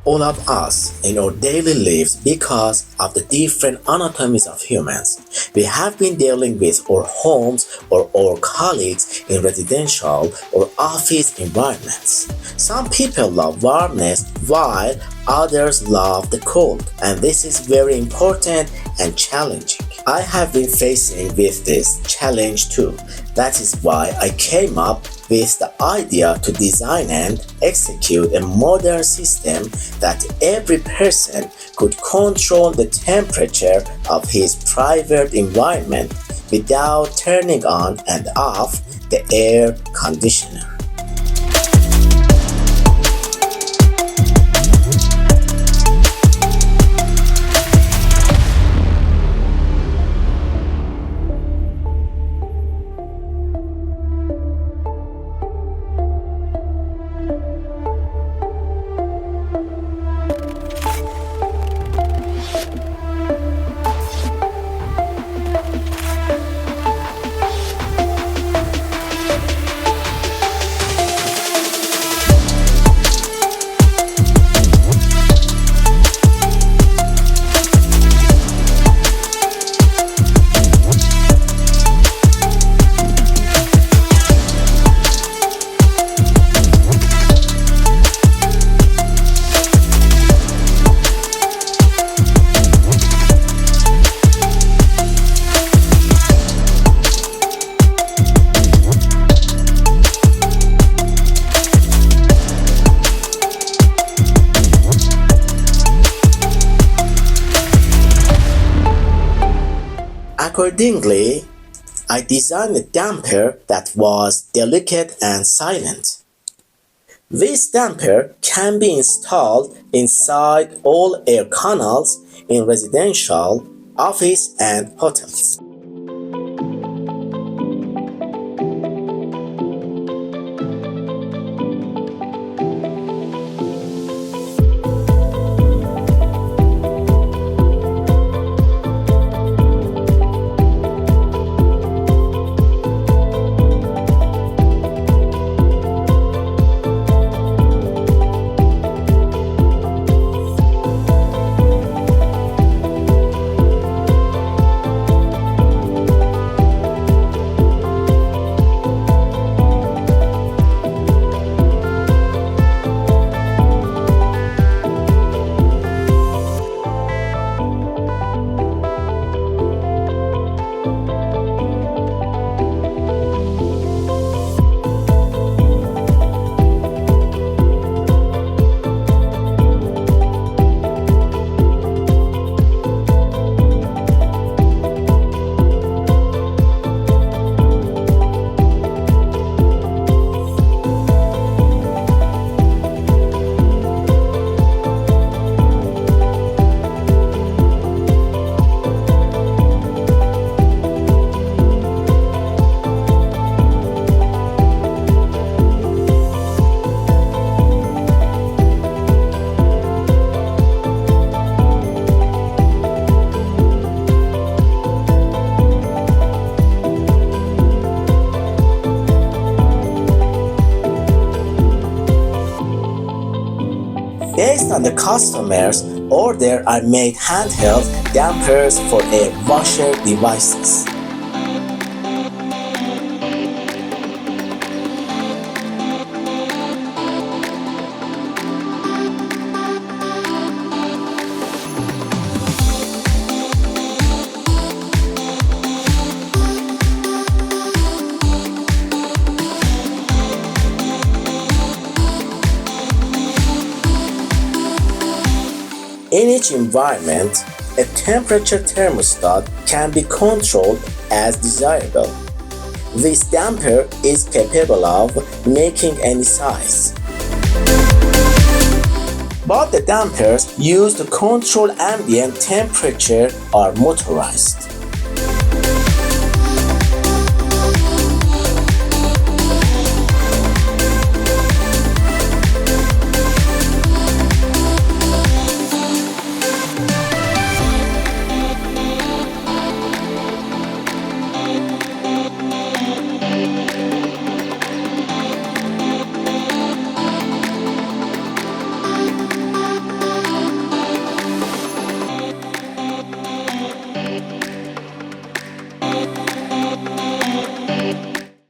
All of us in our daily lives because of the different anatomies of humans. We have been dealing with our homes or our colleagues in residential or office environments. Some people love warmness while others love the cold, and this is very important and challenging. I have been facing with this challenge too. That is why I came up with the idea to design and execute a modern system that every person could control the temperature of his private environment without turning on and off the air conditioner. Accordingly, I designed a damper that was delicate and silent. This damper can be installed inside all air canals in residential, office, and hotels. Based on the customer's order, I made handheld dampers for air washer devices. In each environment, a temperature thermostat can be controlled as desirable. This damper is capable of making any size. But the dampers used to control ambient temperature are motorized.